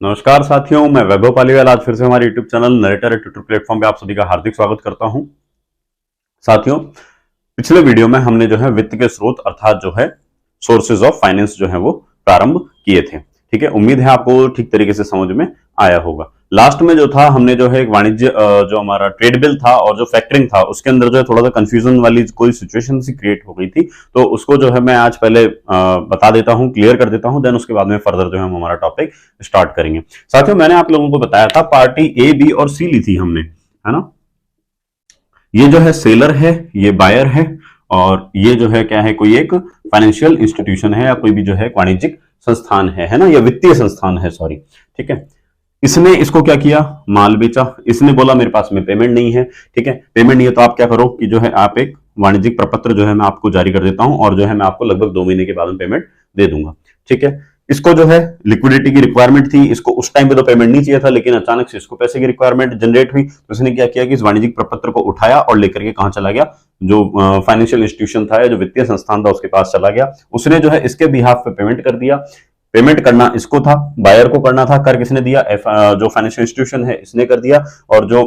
नमस्कार साथियों, मैं वैभव पालीवाल आज फिर से हमारे YouTube channel narrator Twitter platform पे आप सभी का हार्दिक स्वागत करता हूं। साथियों, पिछले वीडियो में हमने जो है वित्त के स्रोत अर्थात जो है सोर्सेज ऑफ फाइनेंस जो है वो प्रारंभ किए थे। ठीक है, उम्मीद है आपको ठीक तरीके से समझ में आया होगा। लास्ट में जो था हमने जो है एक वाणिज्य जो हमारा ट्रेड बिल था और जो फैक्टरिंग था उसके अंदर जो है थोड़ा सा कंफ्यूजन वाली कोई सिचुएशन सी क्रिएट हो गई थी, तो उसको जो है मैं आज पहले बता देता हूं, क्लियर कर देता हूं, देन उसके बाद में फर्दर जो है हम हमारा टॉपिक स्टार्ट करेंगे। साथियों, मैंने आप लोगों को बताया था पार्टी ए, बी और सी ली थी हमने, है ना। ये जो है सेलर है, ये बायर है, और ये जो है क्या है, कोई एक फाइनेंशियल इंस्टीट्यूशन है या कोई भी जो है वाणिज्यिक संस्थान है ना, या वित्तीय संस्थान है, सॉरी। ठीक है, इसने इसको क्या किया, माल बेचा। इसने बोला मेरे पास में पेमेंट नहीं है। ठीक है, पेमेंट नहीं है तो आप क्या करो कि जो है आप एक वाणिज्यिक प्रपत्र जो है मैं आपको जारी कर देता हूं और जो है मैं आपको लगभग 2 महीने के बाद में पेमेंट दे दूंगा। ठीक है, इसको जो है लिक्विडिटी की रिक्वायरमेंट थी, इसको उस टाइम पे तो पेमेंट नहीं चाहिए था, लेकिन अचानक से इसको पैसे की रिक्वायरमेंट जनरेट हुई, तो इसने क्या किया कि इस वाणिज्यिक प्रपत्र को उठाया और लेकर के कहां चला गया, जो फाइनेंशियल इंस्टीट्यूशन था या जो वित्तीय संस्थान था उसके पास चला गया। उसने जो है इसके बिहाफ पे पेमेंट कर दिया। पेमेंट करना इसको था, बायर को करना था, कर किसने दिया, जो फाइनेंशियल इंस्टीट्यूशन है इसने कर दिया। और जो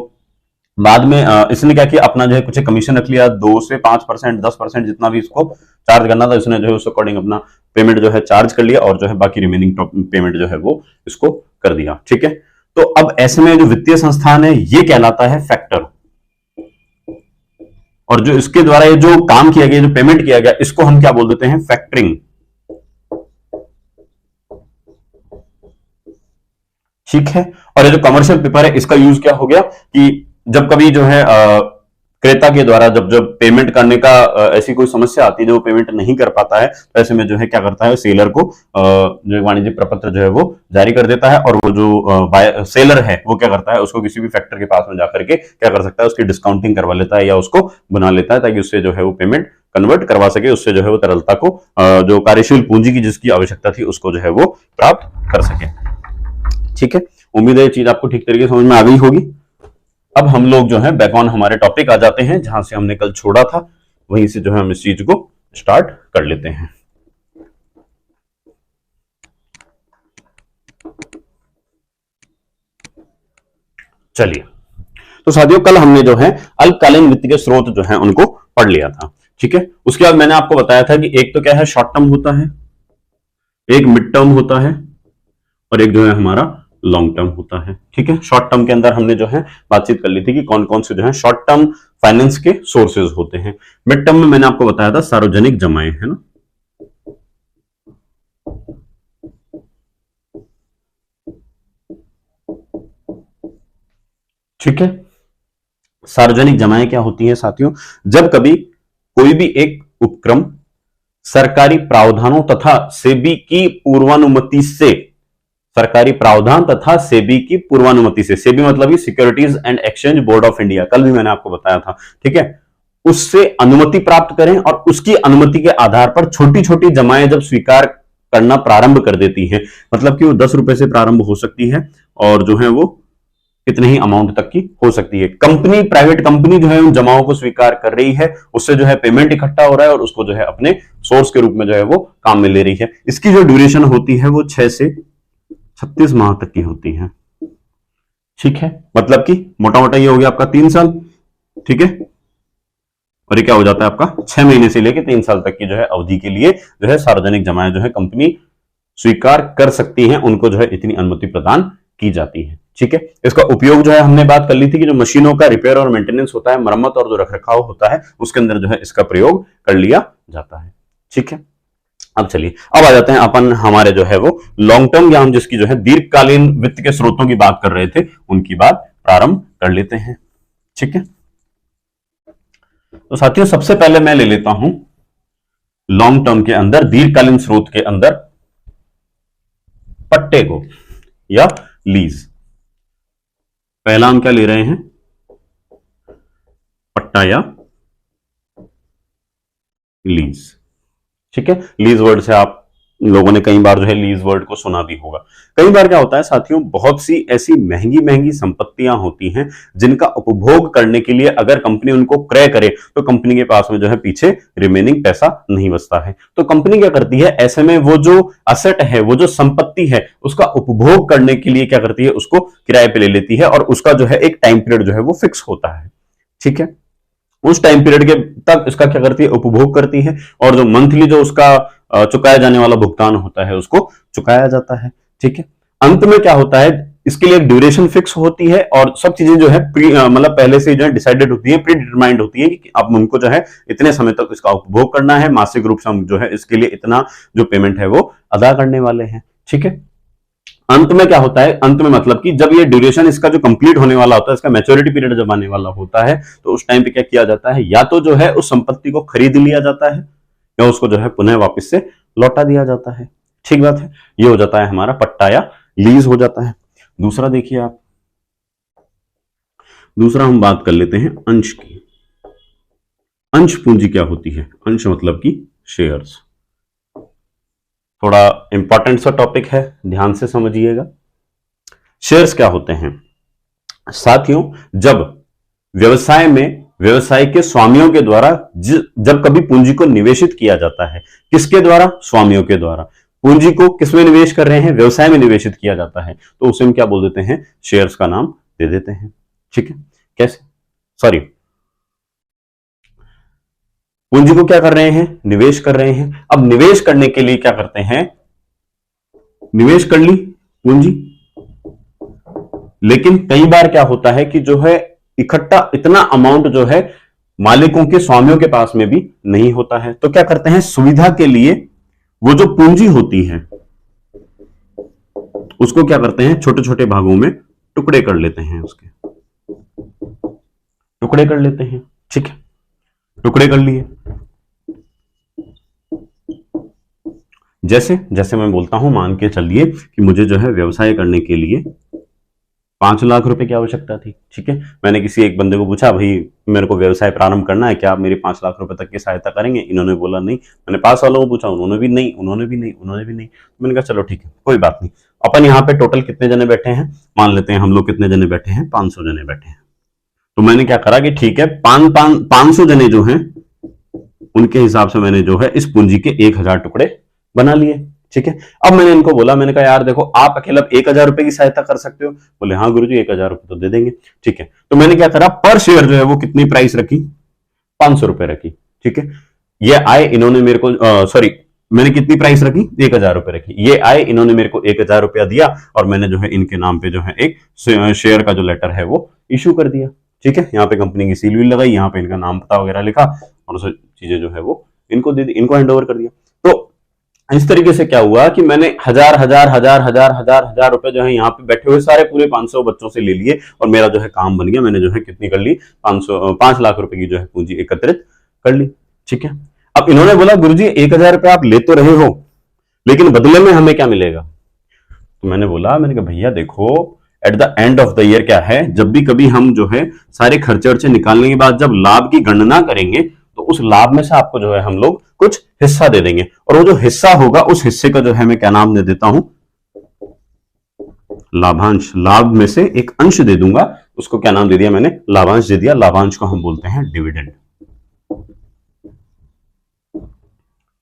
बाद में इसने क्या किया, अपना जो है कुछ कमीशन रख लिया, 2 से 5%, 10% जितना भी इसको चार्ज करना था, इसने जो है उस अकॉर्डिंग अपना पेमेंट जो है चार्ज कर लिया और जो है बाकी रिमेनिंग पेमेंट जो है वो इसको कर दिया। ठीक है, तो अब ऐसे में जो वित्तीय संस्थान है ये कहलाता है फैक्टर, और जो इसके द्वारा ये जो काम किया गया, जो पेमेंट किया गया, इसको हम क्या बोल देते हैं, फैक्टरिंग। ठीक है, और ये जो कमर्शियल पेपर है इसका यूज क्या हो गया कि जब कभी जो है क्रेता के द्वारा जब जब पेमेंट करने का ऐसी कोई समस्या आती है जो पेमेंट नहीं कर पाता है, तो ऐसे में जो है क्या करता है, सेलर को जो वाणिज्यिक प्रपत्र जो है वो जारी कर देता है, और वो जो सेलर है वो क्या करता है, उसको किसी भी फैक्टर के पास में जाकर के क्या कर सकता है, उसकी डिस्काउंटिंग करवा लेता है या उसको बना लेता है, ताकि उससे जो है वो पेमेंट कन्वर्ट करवा सके, उससे जो है वो तरलता को जो कार्यशील पूंजी की जिसकी आवश्यकता थी उसको जो है वो प्राप्त कर सके। ठीक है, उम्मीद है ये चीज आपको ठीक तरीके से समझ में आ गई होगी। अब हम लोग जो है बैक ऑन हमारे टॉपिक आ जाते हैं, जहां से हमने कल छोड़ा था वहीं से जो है हम इस चीज को स्टार्ट कर लेते हैं। चलिए, तो साथियों कल हमने जो है अल्पकालीन वित्त के स्रोत जो है उनको पढ़ लिया था। ठीक है, उसके बाद मैंने आपको बताया था कि एक तो क्या है, शॉर्ट टर्म होता है, एक मिड टर्म होता है, और एक जो है हमारा लॉन्ग टर्म होता है। ठीक है, शॉर्ट टर्म के अंदर हमने जो है बातचीत कर ली थी कि कौन कौन से जो है शॉर्ट टर्म फाइनेंस के सोर्सेज होते हैं। मिड टर्म में मैंने आपको बताया था सार्वजनिक जमाएं, है ना। ठीक है, सार्वजनिक जमाएं क्या होती हैं साथियों, जब कभी कोई भी एक उपक्रम सरकारी प्रावधानों तथा सेबी की पूर्वानुमति से, सरकारी प्रावधान तथा सेबी की पूर्वानुमति से, सेबी मतलब securities and exchange board of India, कल भी मैंने आपको बताया था। ठीक है, उससे अनुमति प्राप्त करें और उसकी अनुमति के आधार पर छोटी छोटी जमाएं जब स्वीकार करना प्रारंभ कर देती हैं, मतलब कि वो 10 रुपए से प्रारंभ हो सकती है और जो है वो कितने ही अमाउंट तक की हो सकती है। कंपनी, प्राइवेट कंपनी जो है उन जमाओं को स्वीकार कर रही है, उससे जो है पेमेंट इकट्ठा हो रहा है और उसको जो है अपने सोर्स के रूप में जो है वो काम में ले रही है। इसकी जो ड्यूरेशन होती है वो 6 से 36 माह तक की होती है। ठीक है, मतलब कि मोटा मोटा ये हो गया आपका 3 साल। ठीक है, और ये क्या हो जाता है आपका 6 महीने से लेकर 3 साल तक की जो है अवधि के लिए जो है सार्वजनिक जमाएं जो है कंपनी स्वीकार कर सकती हैं, उनको जो है इतनी अनुमति प्रदान की जाती है। ठीक है, इसका उपयोग जो है हमने बात कर ली थी कि जो मशीनों का रिपेयर और मेंटेनेंस होता है, मरम्मत और जो रखरखाव होता है, उसके अंदर जो है इसका प्रयोग कर लिया जाता है। ठीक है, अब चलिए, अब आ जाते हैं अपन हमारे जो है वो लॉन्ग टर्म, या हम जिसकी जो है दीर्घकालीन वित्त के स्रोतों की बात कर रहे थे उनकी बात प्रारंभ कर लेते हैं। ठीक है, तो साथियों सबसे पहले मैं ले लेता हूं लॉन्ग टर्म के अंदर, दीर्घकालीन स्रोत के अंदर पट्टे को या लीज। पहला हम क्या ले रहे हैं, पट्टा या लीज। ठीक है, लीज वर्ड से आप लोगों ने कई बार जो है लीज वर्ड को सुना भी होगा। कई बार क्या होता है साथियों, बहुत सी ऐसी महंगी महंगी संपत्तियां होती हैं जिनका उपभोग करने के लिए अगर कंपनी उनको क्रय करे तो कंपनी के पास में जो है पीछे रिमेनिंग पैसा नहीं बचता है। तो कंपनी क्या करती है, ऐसे में वो जो असेट है, वो जो संपत्ति है, उसका उपभोग करने के लिए क्या करती है, उसको किराए पे ले लेती है और उसका जो है एक टाइम पीरियड जो है वो फिक्स होता है। ठीक है, उस टाइम पीरियड के तक इसका क्या करती है, उपभोग करती है और जो मंथली जो उसका चुकाया जाने वाला भुगतान होता है उसको चुकाया जाता है। ठीक है, अंत में क्या होता है, इसके लिए एक ड्यूरेशन फिक्स होती है और सब चीजें जो है मतलब पहले से जो है डिसाइडेड होती है, प्री डिटरमाइंड होती है कि अब हमको जो है इतने समय तक इसका उपभोग करना है, मासिक रूप से हम जो है इसके लिए इतना जो पेमेंट है वो अदा करने वाले हैं। ठीक है, अंत में क्या होता है, अंत में मतलब कि जब ये ड्यूरेशन इसका जो कंप्लीट होने वाला होता है, इसका मैच्योरिटी पीरियड जब आने वाला होता है, तो उस टाइम पे क्या किया जाता है, या तो जो है उस संपत्ति को खरीद लिया जाता है या उसको जो है पुनः वापस से लौटा दिया जाता है। ठीक बात है, ये हो जाता है हमारा पट्टा या लीज हो जाता है। दूसरा देखिए आप, दूसरा हम बात कर लेते हैं अंश की। अंश पूंजी क्या होती है, अंश मतलब कि शेयर्स। थोड़ा इंपॉर्टेंट सा टॉपिक है, ध्यान से समझिएगा। शेयर्स क्या होते हैं साथियों, जब व्यवसाय में व्यवसाय के स्वामियों के द्वारा जब कभी पूंजी को निवेशित किया जाता है, किसके द्वारा, स्वामियों के द्वारा। पूंजी को किसमें निवेश कर रहे हैं, व्यवसाय में निवेशित किया जाता है, तो उसे हम क्या बोल देते हैं, शेयर्स का नाम दे देते हैं। ठीक है, कैसे, सॉरी, पूंजी को क्या कर रहे हैं, निवेश कर रहे हैं। अब निवेश करने के लिए क्या करते हैं, निवेश कर ली पूंजी, लेकिन कई बार क्या होता है कि जो है इकट्ठा इतना अमाउंट जो है मालिकों के, स्वामियों के पास में भी नहीं होता है, तो क्या करते हैं, सुविधा के लिए वो जो पूंजी होती है उसको क्या करते हैं, छोटे छोटे भागों में टुकड़े कर लेते हैं, उसके टुकड़े कर लेते हैं। ठीक है, टुकड़े कर लिए, जैसे जैसे मैं बोलता हूं, मान के चलिए कि मुझे जो है व्यवसाय करने के लिए 5 लाख रुपए की आवश्यकता थी। ठीक है, मैंने किसी एक बंदे को पूछा, भाई मेरे को व्यवसाय प्रारंभ करना है, क्या आप मेरी 5 लाख रुपए तक की सहायता करेंगे। इन्होंने बोला नहीं। मैंने पास वालों को पूछा, उन्होंने भी नहीं, उन्होंने भी नहीं, उन्होंने भी नहीं। मैंने कहा चलो ठीक है, कोई बात नहीं। अपन यहाँ पे टोटल कितने जने बैठे हैं, मान लेते हैं हम लोग कितने जने बैठे हैं, 500 जने बैठे हैं। तो मैंने क्या करा कि ठीक है, 500 जने जो हैं उनके हिसाब से मैंने जो है इस पूंजी के 1000 टुकड़े बना लिए। ठीक है, अब मैंने इनको बोला, मैंने कहा यार देखो, आप अकेला 1000 रुपए की सहायता कर सकते हो। बोले हाँ गुरुजी 1000 रुपए तो दे देंगे। ठीक है, तो मैंने क्या करा, पर शेयर जो है वो कितनी प्राइस रखी, 500 रुपए रखी। ठीक है, ये आए, इन्होंने मेरे को सॉरी, मैंने कितनी प्राइस रखी, 1000 रुपए रखी। ये आए, इन्होंने मेरे को 1000 रुपया दिया और मैंने जो है इनके नाम पे जो है एक शेयर का जो लेटर है वो इशू कर दिया। ठीक है, यहाँ पे कंपनी की सील भी लगाई, यहाँ पे इनका नाम पता वगैरह लिखा और सब चीजें जो है वो इनको दे दी, इनको हैंड ओवर कर दिया। तो इस तरीके से क्या हुआ कि मैंने हजार रुपए जो है यहाँ पे बैठे हुए सारे पूरे 500 बच्चों से ले लिए और मेरा जो है काम बन गया। मैंने जो है कितनी कर ली, 5 लाख रुपए की जो है पूंजी एकत्रित कर ली। ठीक है, अब इन्होंने बोला गुरुजी 1000 रुपए आप ले तो रहे हो, लेकिन बदले में हमें क्या मिलेगा। तो मैंने बोला, मैंने कहा भैया देखो, at the end of the year क्या है, जब भी कभी हम जो है सारे खर्चे वर्चे निकालने के बाद जब लाभ की गणना करेंगे तो उस लाभ में से आपको जो है हम लोग कुछ हिस्सा दे देंगे और वो जो हिस्सा होगा उस हिस्से का जो है मैं क्या नाम दे देता हूं, लाभांश। लाभ में से एक अंश दे दूंगा, उसको क्या नाम दे दिया मैंने, लाभांश दे दिया। लाभांश को हम बोलते हैं डिविडेंड।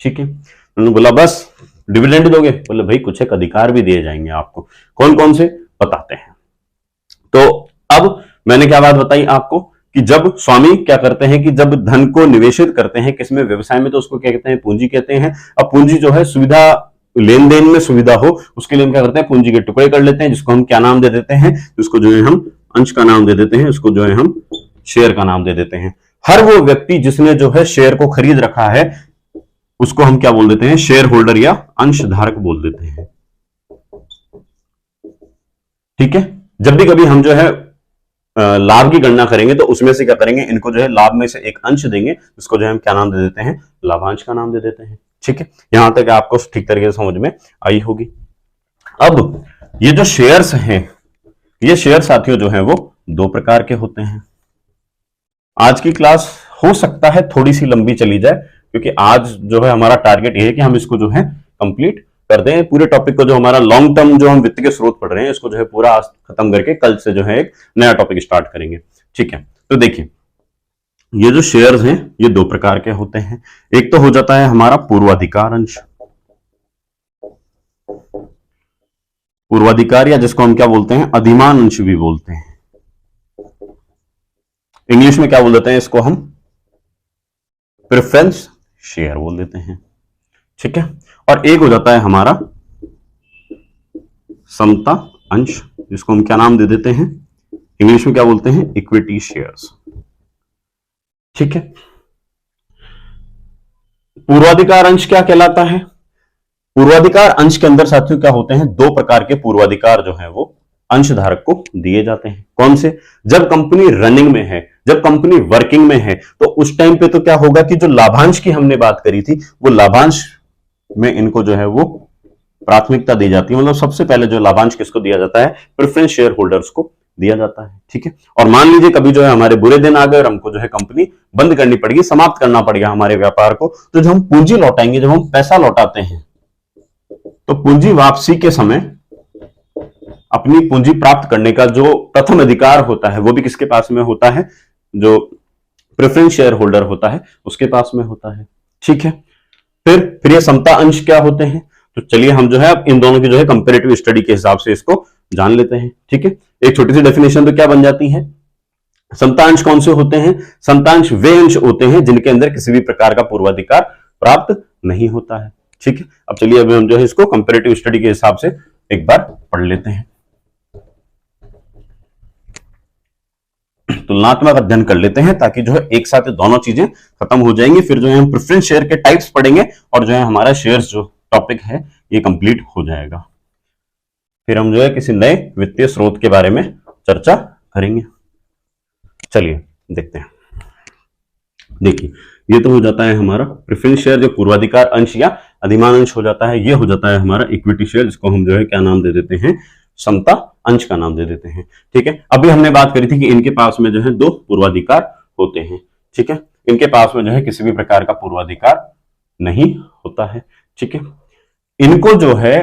ठीक है, उन्होंने बोला बस डिविडेंड दोगे, बोले भाई कुछ एक अधिकार भी दिए जाएंगे आपको। कौन कौन से बताते हैं। तो अब मैंने क्या बात बताई आपको कि जब स्वामी क्या करते हैं कि जब धन को निवेशित करते हैं किसमें, व्यवसाय में, तो उसको क्या कहते हैं, पूंजी कहते हैं। अब पूंजी जो है सुविधा, लेन देन में सुविधा हो, उसके लिए हम क्या करते हैं, पूंजी के टुकड़े कर लेते हैं, जिसको हम क्या नाम दे देते हैं, जिसको जो है हम अंश का नाम दे देते हैं, उसको जो है हम शेयर का नाम दे देते हैं। हर वो व्यक्ति जिसने जो है शेयर को खरीद रखा है उसको हम क्या बोल देते हैं, शेयर होल्डर या अंशधारक बोल देते हैं। ठीक है, जब भी कभी हम जो है लाभ की गणना करेंगे तो उसमें से क्या करेंगे, इनको जो है लाभ में से एक अंश देंगे, जिसको जो है हम क्या नाम दे देते हैं, लाभांश का नाम दे देते हैं। ठीक है, यहां तक आपको ठीक तरीके से समझ में आई होगी। अब ये जो शेयर्स हैं, ये शेयर साथियों जो है वो 2 प्रकार के होते हैं। आज की क्लास हो सकता है थोड़ी सी लंबी चली जाए, क्योंकि आज जो है हमारा टारगेट ये है कि हम इसको जो है कंप्लीट कर दें पूरे टॉपिक को। जो हमारा लॉन्ग टर्म जो हम वित्त के स्रोत पढ़ रहे हैं इसको जो है पूरा आज खत्म करके कल से जो है एक नया टॉपिक स्टार्ट करेंगे। ठीक है, तो देखिए ये जो शेयर्स हैं ये दो प्रकार के होते हैं। एक तो हो जाता है हमारा पूर्वाधिकार अंश, पूर्वाधिकार या जिसको हम क्या बोलते हैं अधिमान अंश भी बोलते हैं। इंग्लिश में क्या बोल देते हैं इसको हम प्रेफरेंस शेयर बोल देते हैं। ठीक है, और एक हो जाता है हमारा समता अंश जिसको हम क्या नाम दे देते हैं इंग्लिश में क्या बोलते हैं इक्विटी शेयर्स। ठीक है, पूर्वाधिकार अंश क्या कहलाता है? पूर्वाधिकार अंश के अंदर साथियों क्या होते हैं, दो प्रकार के पूर्वाधिकार जो है वो अंशधारक को दिए जाते हैं। कौन से? जब कंपनी रनिंग में है, जब कंपनी वर्किंग में है, तो उस टाइम पे तो क्या होगा कि जो लाभांश की हमने बात करी थी वो लाभांश में इनको जो है वो प्राथमिकता दी जाती है। मतलब सबसे पहले जो लाभांश किसको दिया जाता है, प्रेफरेंस शेयर होल्डर्स को दिया जाता है। ठीक है, और मान लीजिए कभी जो है हमारे बुरे दिन आ गए और हमको जो है कंपनी बंद करनी पड़ेगी, समाप्त करना पड़ेगा हमारे व्यापार को, तो जब हम पूंजी लौटाएंगे, जब हम पैसा लौटाते हैं, तो पूंजी वापसी के समय अपनी पूंजी प्राप्त करने का जो प्रथम अधिकार होता है वो भी किसके पास में होता है, जो प्रेफरेंस शेयर होल्डर होता है उसके पास में होता है। ठीक है, फिर ये समता अंश क्या होते हैं, तो चलिए हम जो है अब इन दोनों की जो है कंपैरेटिव स्टडी के हिसाब से इसको जान लेते हैं। ठीक है, एक छोटी सी डेफिनेशन तो क्या बन जाती है, समतांश कौन से होते हैं? समतांश वे अंश होते हैं जिनके अंदर किसी भी प्रकार का पूर्वाधिकार प्राप्त नहीं होता है। ठीक है, अब चलिए अभी हम जो है इसको कंपैरेटिव स्टडी के हिसाब से एक बार पढ़ लेते हैं, तुलनात्मक अध्ययन कर लेते हैं ताकि जो है एक साथ दोनों चीजें खत्म हो जाएंगी। फिर जो है हम प्रेफरेंस शेयर के टाइप्स पढ़ेंगे और जो है हमारा शेयर्स जो टॉपिक है ये कंप्लीट हो जाएगा। फिर हम जो है किसी नए वित्तीय स्रोत के बारे में चर्चा करेंगे। चलिए देखते हैं। देखिए ये तो हो जाता है हमारा प्रेफरेंस शेयर जो पूर्वाधिकार अंश या अधिमान अंश हो जाता है। ये हो जाता है हमारा इक्विटी शेयर जिसको हम जो है क्या नाम दे देते हैं, समता अंश का नाम दे देते हैं। ठीक है, अभी हमने बात करी थी कि इनके पास में जो है दो पूर्वाधिकार होते हैं। ठीक है, इनके पास में जो है किसी भी प्रकार का पूर्वाधिकार नहीं होता है। ठीक है, इनको जो है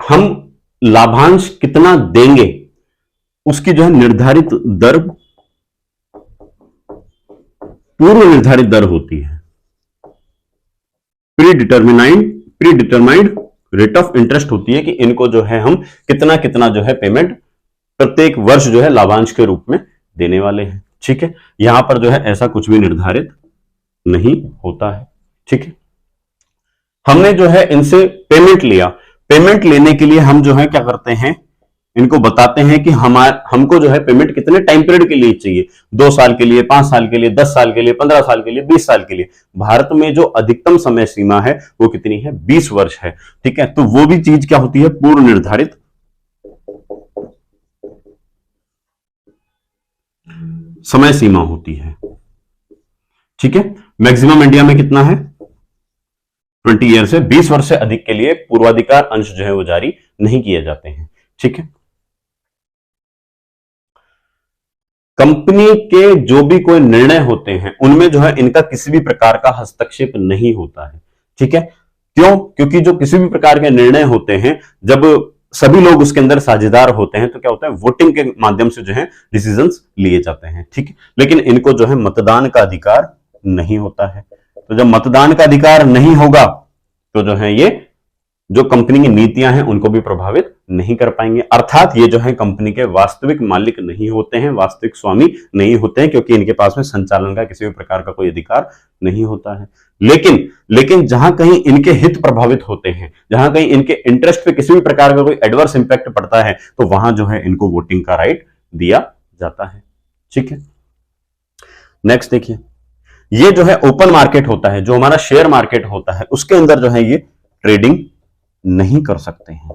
हम लाभांश कितना देंगे उसकी जो है निर्धारित दर पूर्व निर्धारित दर होती है, pre determined rate of interest होती है कि इनको जो है हम कितना कितना जो है पेमेंट प्रत्येक वर्ष जो है लाभांश के रूप में देने वाले हैं। ठीक है, यहां पर जो है ऐसा कुछ भी निर्धारित नहीं होता है। ठीक है, हमने जो है इनसे पेमेंट लिया, पेमेंट लेने के लिए हम जो है क्या करते हैं, इनको बताते हैं कि हमको जो है पेमेंट कितने टाइम पीरियड के लिए चाहिए, 2 साल के लिए, 5 साल के लिए, 10 साल के लिए, 15 साल के लिए, 20 साल के लिए। भारत में जो अधिकतम समय सीमा है वो कितनी है, 20 वर्ष है। ठीक है, तो वो भी चीज क्या होती है, पूर्व निर्धारित समय सीमा होती है। ठीक है, मैक्सिमम इंडिया में कितना है, 20 ईयर से 20 वर्ष से अधिक के लिए पूर्वाधिकार अंश जो है वो जारी नहीं किए जाते हैं। ठीक है, कंपनी के जो भी कोई निर्णय होते हैं उनमें जो है इनका किसी भी प्रकार का हस्तक्षेप नहीं होता है। ठीक है, क्यों? क्योंकि जो किसी भी प्रकार के निर्णय होते हैं जब सभी लोग उसके अंदर साझेदार होते हैं तो क्या होता है, वोटिंग के माध्यम से जो है डिसीजंस लिए जाते हैं। ठीक है, लेकिन इनको जो है मतदान का अधिकार नहीं होता है। तो जब मतदान का अधिकार नहीं होगा तो जो है ये जो कंपनी की नीतियां हैं उनको भी प्रभावित नहीं कर पाएंगे। अर्थात ये जो है कंपनी के वास्तविक मालिक नहीं होते हैं, वास्तविक स्वामी नहीं होते हैं, क्योंकि इनके पास में संचालन का किसी भी प्रकार का कोई अधिकार नहीं होता है। लेकिन जहां कहीं इनके हित प्रभावित होते हैं, जहां कहीं इनके इंटरेस्ट पे किसी भी प्रकार का कोई एडवर्स इंपैक्ट पड़ता है, तो वहां जो है इनको वोटिंग का राइट दिया जाता है। ठीक है, नेक्स्ट देखिए, ये जो है ओपन मार्केट होता है, जो हमारा शेयर मार्केट होता है, उसके अंदर जो है ये ट्रेडिंग नहीं कर सकते हैं।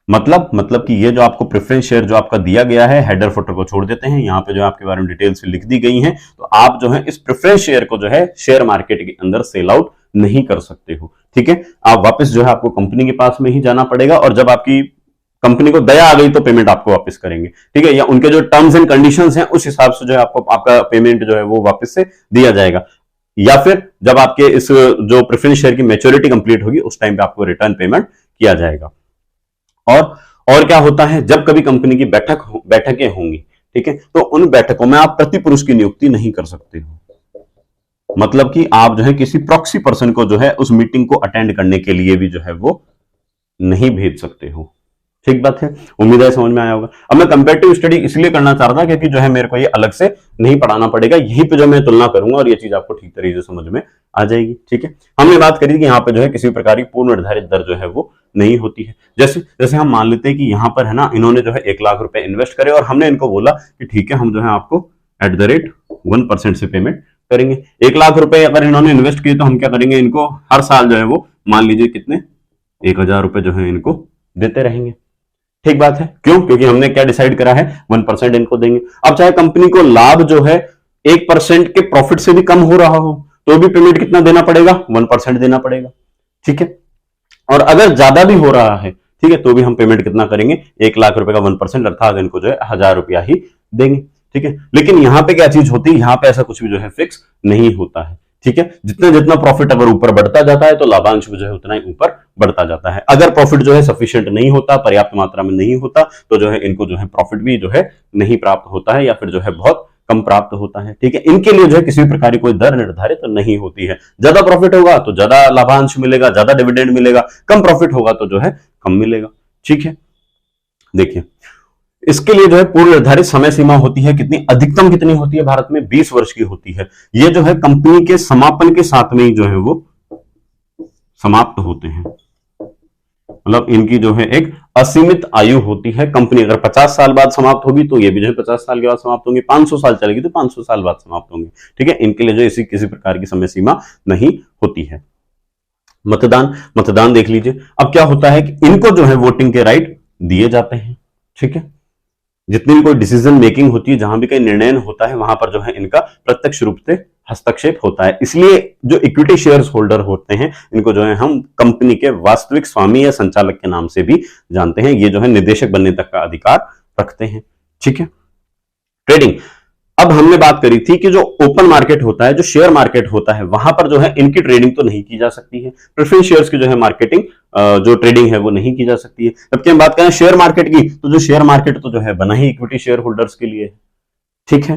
मतलब कि ये जो आपको प्रेफरेंस शेयर जो आपका दिया गया है, हेडर फुटर को छोड़ देते हैं, यहां पे जो आपके बारे में डिटेल से लिख दी गई है, तो आप जो है इस प्रेफरेंस शेयर को जो है शेयर मार्केट के अंदर सेल आउट नहीं कर सकते हो। ठीक है, आप वापस जो है आपको कंपनी के पास में ही जाना पड़ेगा, और जब आपकी कंपनी को दया आ गई तो पेमेंट आपको वापस करेंगे। ठीक है, या उनके जो टर्म्स एंड कंडीशंस हैं उस हिसाब से जो है आपको आपका पेमेंट जो है वो वापस से दिया जाएगा। या फिर जब आपके इस जो प्रेफरेंस शेयर की मैच्योरिटी कंप्लीट होगी उस टाइम पे आपको रिटर्न पेमेंट किया जाएगा। और क्या होता है, जब कभी कंपनी की बैठकें होंगी, ठीक है, तो उन बैठकों में आप प्रतिपुरुष की नियुक्ति नहीं कर सकते हो। मतलब कि आप जो है किसी प्रॉक्सी पर्सन को जो है उस मीटिंग को अटेंड करने के लिए भी जो है वो नहीं भेज सकते हो। ठीक बात है, उम्मीद है समझ में आया होगा। अब मैं कंपैरेटिव स्टडी इसलिए करना चाह रहा था क्योंकि जो है मेरे को ये अलग से नहीं पढ़ाना पड़ेगा, यहीं पे जो मैं तुलना करूंगा और ये चीज आपको ठीक तरीके से समझ में आ जाएगी। ठीक है, हमने बात करी कि यहाँ पे जो है किसी प्रकार की पूर्व निर्धारित दर जो है वो नहीं होती है। जैसे हम मान लेते हैं कि यहाँ पर है ना, इन्होंने जो है 1 लाख रुपए इन्वेस्ट करे और हमने इनको बोला कि ठीक है, हम जो है आपको @1% से पेमेंट करेंगे। 1 लाख रुपए अगर इन्होंने इन्वेस्ट किए तो हम क्या करेंगे, इनको हर साल जो है वो मान लीजिए कितने 1000 रुपए जो है इनको देते रहेंगे। ठीक बात है, क्यों? क्योंकि हमने क्या डिसाइड करा है, 1% इनको देंगे। अब चाहे कंपनी को लाभ जो है 1% के प्रॉफिट से भी कम हो रहा हो तो भी पेमेंट कितना देना पड़ेगा, 1% देना पड़ेगा। ठीक है, और अगर ज्यादा भी हो रहा है, ठीक है, तो भी हम पेमेंट कितना करेंगे, 1 लाख रुपए का 1% अर्थात इनको जो है 1000 रुपया ही देंगे। ठीक है, लेकिन यहां पे क्या चीज होती है, यहां पे ऐसा कुछ भी जो है फिक्स नहीं होता है। ठीक है, जितना जितना प्रॉफिट अगर ऊपर बढ़ता जाता है तो लाभांश जो है उतना ही ऊपर बढ़ता जाता है। अगर प्रॉफिट जो है सफिशिएंट नहीं होता, पर्याप्त मात्रा में नहीं होता, तो जो है इनको जो है प्रॉफिट भी जो है नहीं प्राप्त होता है या फिर जो है बहुत कम प्राप्त होता है। ठीक है, इनके लिए जो है किसी प्रकार की कोई दर निर्धारित तो नहीं होती है। ज्यादा प्रॉफिट होगा तो ज्यादा लाभांश मिलेगा, ज्यादा डिविडेंड मिलेगा, कम प्रॉफिट होगा तो जो है कम मिलेगा। ठीक है, देखिए इसके लिए जो है पूर्व निर्धारित समय सीमा होती है, कितनी अधिकतम कितनी होती है भारत में, 20 वर्ष की होती है। ये जो है कंपनी के समापन के साथ में ही जो है वो समाप्त होते हैं। मतलब इनकी जो है एक असीमित आयु होती है। कंपनी अगर 50 साल बाद समाप्त होगी तो ये भी जो है 50 साल के बाद समाप्त होंगे, 500 साल चलेगी तो 500 साल बाद समाप्त होंगे। ठीक है, इनके लिए जो इसी किसी प्रकार की समय सीमा नहीं होती है। मतदान देख लीजिए। अब क्या होता है कि इनको जो है वोटिंग के राइट दिए जाते हैं। ठीक है, जितनी भी कोई डिसीजन मेकिंग होती है, जहां भी कहीं निर्णय होता है, वहां पर जो है इनका प्रत्यक्ष रूप से हस्तक्षेप होता है। इसलिए जो इक्विटी शेयर्स होल्डर होते हैं, इनको जो है हम कंपनी के वास्तविक स्वामी या संचालक के नाम से भी जानते हैं। ये जो है निदेशक बनने तक का अधिकार रखते हैं। ठीक है, ट्रेडिंग। अब हमने बात करी थी कि जो ओपन मार्केट होता है, जो शेयर मार्केट होता है, वहां पर जो है इनकी ट्रेडिंग तो नहीं की जा सकती है। प्रेफरेंस शेयर्स की जो है मार्केटिंग जो ट्रेडिंग है वो नहीं की जा सकती है। जबकि हम बात करें शेयर मार्केट की, तो जो शेयर मार्केट तो जो है बना ही इक्विटी शेयर होल्डर्स के लिए है। ठीक है,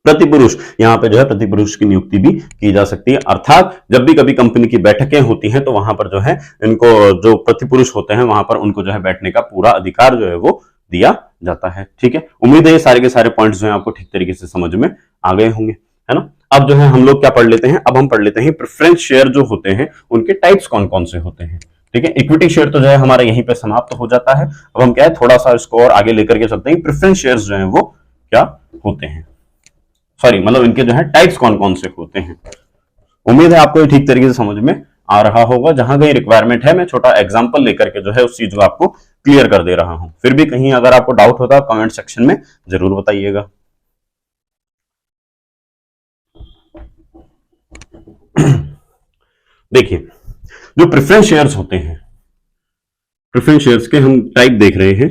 प्रतिपुरुष, यहां पे जो है प्रतिपुरुष की नियुक्ति भी की जा सकती है। अर्थात जब भी कभी कंपनी की बैठकें होती हैं तो वहां पर जो है इनको जो प्रतिपुरुष होते हैं वहां पर उनको जो है बैठने का पूरा अधिकार जो है वो दिया जाता है। ठीक है, उम्मीद है ये सारे के सारे पॉइंट्स जो है आपको ठीक तरीके से समझ में आ गए होंगे, है ना। अब जो है हम लोग क्या पढ़ लेते हैं, अब हम पढ़ लेते हैं प्रेफरेंस शेयर जो होते हैं उनके टाइप्स कौन कौन से होते हैं। ठीक है, इक्विटी शेयर तो जो है हमारा यहीं पे समाप्त हो जाता है। अब हम क्या है थोड़ा सा इसको और आगे लेकर के चलते हैं, प्रेफरेंस शेयर्स जो है वो क्या होते हैं, सॉरी मतलब इनके जो है टाइप्स कौन कौन से होते हैं। उम्मीद है आपको ये ठीक तरीके से समझ में आ रहा होगा। जहां कहीं रिक्वायरमेंट है मैं छोटा एग्जांपल लेकर के जो है उस चीज को आपको क्लियर कर दे रहा हूं। फिर भी कहीं अगर आपको डाउट होता है कमेंट सेक्शन में जरूर बताइएगा। देखिए जो प्रेफरेंस शेयर्स होते हैं, प्रेफरेंस शेयर्स के हम टाइप देख रहे हैं।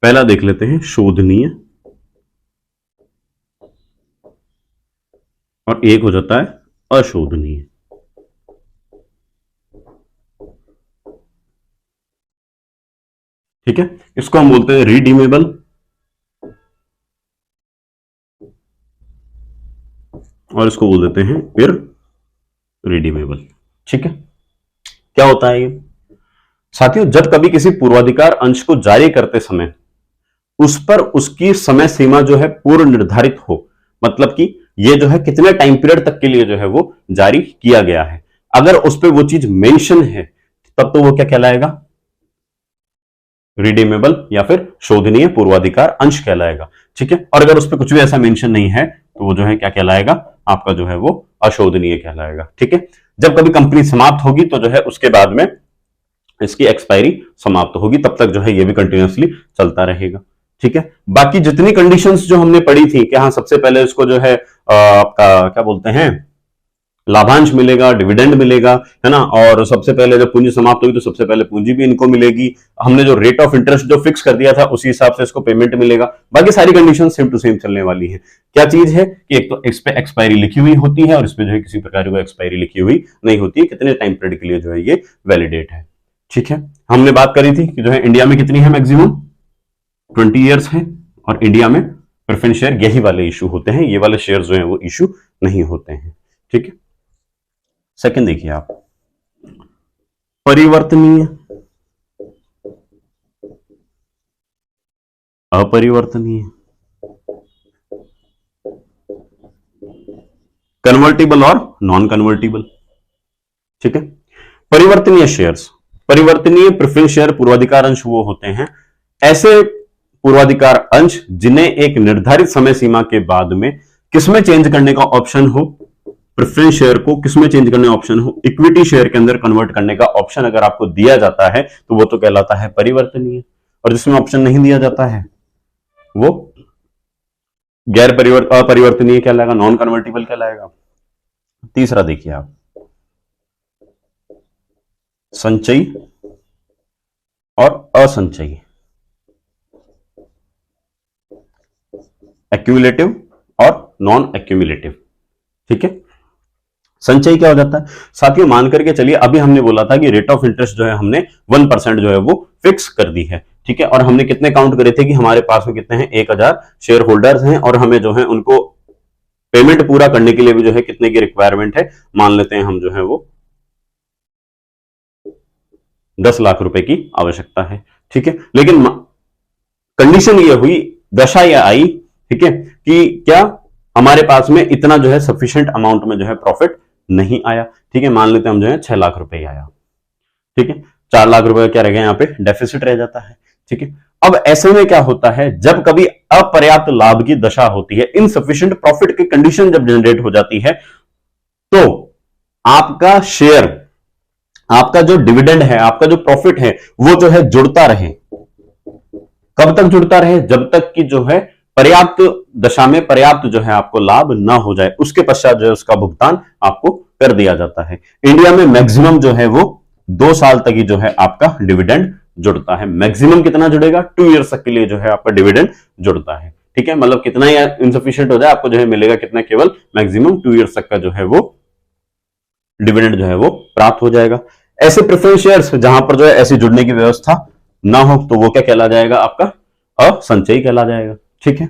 पहला देख लेते हैं शोधनीय, और एक हो जाता है अशोधनीय। ठीक है, इसको हम बोलते हैं रिडीमेबल और इसको बोल देते हैं फिर रिडीमेबल। ठीक है, क्या होता है ये साथियों, जब कभी किसी पूर्वाधिकार अंश को जारी करते समय उस पर उसकी समय सीमा जो है पूर्व निर्धारित हो, मतलब कि ये जो है कितने टाइम पीरियड तक के लिए जो है वो जारी किया गया है, अगर उस पर वो चीज मेंशन है तब तो वो क्या कहलाएगा, रिडीमेबल या फिर शोधनीय पूर्वाधिकार अंश कहलाएगा। ठीक है, और अगर उस पर कुछ भी ऐसा मेंशन नहीं है तो वो जो है क्या कहलाएगा, आपका जो है वो अशोधनीय कहलाएगा। ठीक है, जब कभी कंपनी समाप्त होगी तो जो है उसके बाद में इसकी एक्सपायरी समाप्त होगी, तब तक जो है ये भी कंटिन्यूअसली चलता रहेगा। ठीक है, बाकी जितनी कंडीशंस जो हमने पढ़ी थी कि हाँ सबसे पहले इसको जो है आपका क्या बोलते हैं लाभांश मिलेगा, डिविडेंड मिलेगा, है ना। और सबसे पहले जब पूंजी समाप्त होगी तो सबसे पहले पूंजी भी इनको मिलेगी। हमने जो रेट ऑफ इंटरेस्ट जो फिक्स कर दिया था उसी हिसाब से इसको पेमेंट मिलेगा। बाकी सारी कंडीशन सेम टू सेम चलने वाली है। क्या चीज है कि एक तो इस पे एक्सपायरी लिखी हुई होती है और इसमें जो है किसी प्रकार की एक्सपायरी लिखी हुई नहीं होती है, कितने टाइम पीरियड के लिए जो है ये वैलिडेट है। ठीक है, हमने बात करी थी कि जो है इंडिया में कितनी है, मैक्सिमम 20 ईयर्स है, और इंडिया में प्रेफरेंस शेयर यही वाले इशू होते हैं, ये वाले शेयर जो है वो इशू नहीं होते हैं। ठीक है, सेकंड देखिए आप, परिवर्तनीय, अपरिवर्तनीय, कन्वर्टिबल और नॉन कन्वर्टिबल। ठीक है, परिवर्तनीय शेयर्स, परिवर्तनीय प्रेफरेंस शेयर पूर्वाधिकार अंश वो होते हैं, ऐसे पूर्वाधिकार अंश जिन्हें एक निर्धारित समय सीमा के बाद में किसमें चेंज करने का ऑप्शन हो, प्रेफरेंस शेयर को किसमें चेंज करने का ऑप्शन हो, इक्विटी शेयर के अंदर कन्वर्ट करने का ऑप्शन अगर आपको दिया जाता है तो वो तो कहलाता है परिवर्तनीय, और जिसमें ऑप्शन नहीं दिया जाता है वो अपरिवर्तनीय कहलाएगा, नॉन कन्वर्टिबल कहलाएगा। तीसरा देखिए आप, संचयी और असंचयी, एक्यूमुलेटिव और नॉन एक्यूमुलेटिव। ठीक है, संचयी क्या हो जाता है साथियों, मान करके चलिए अभी हमने बोला था कि रेट ऑफ इंटरेस्ट जो है हमने 1% जो है वो फिक्स कर दी है। ठीक है, और हमने कितने काउंट करे थे कि हमारे पास में कितने हैं, 1000 शेयर होल्डर्स हैं, और हमें जो है उनको पेमेंट पूरा करने के लिए भी जो है कितने की रिक्वायरमेंट है, मान लेते हैं हम जो है वो 10 लाख रुपए की आवश्यकता है। ठीक है, लेकिन कंडीशन ये हुई, दशा ये आई, ठीक है, कि क्या हमारे पास में इतना जो है सफिशिएंट अमाउंट में जो है प्रॉफिट नहीं आया। ठीक है, मान लेते हैं हम जो है 6 लाख रुपए ही आया। ठीक है, 4 लाख रुपए क्या रह गया, यहाँ पे डेफिसिट रह जाता है। ठीक है, अब ऐसे में क्या होता है, जब कभी अपर्याप्त लाभ की दशा होती है, इनसफिशिएंट प्रॉफिट की कंडीशन जब जनरेट हो जाती है, तो आपका शेयर, आपका जो डिविडेंड है, आपका जो प्रॉफिट है, वो जो है जुड़ता रहे। कब तक जुड़ता रहे, जब तक कि जो है पर्याप्त दशा में पर्याप्त जो है आपको लाभ ना हो जाए, उसके पश्चात जो है उसका भुगतान आपको कर दिया जाता है। इंडिया में मैक्सिमम जो है वो 2 साल तक ही जो है आपका डिविडेंड जुड़ता है। मैक्सिमम कितना जुड़ेगा, 2 ईयर्स तक के लिए जो है आपका डिविडेंड जुड़ता है। ठीक है, मतलब कितना ही इनसफिशिएंट हो जाए, आपको जो है मिलेगा कितना, केवल मैक्सिमम 2 ईयर्स तक का जो है वो डिविडेंड जो है वो प्राप्त हो जाएगा। ऐसे प्रेफरेंस शेयर्स जहां पर जो है ऐसी जुड़ने की व्यवस्था ना हो तो वो क्या कहला जाएगा, आपका असंचयी कहला जाएगा। ठीक है,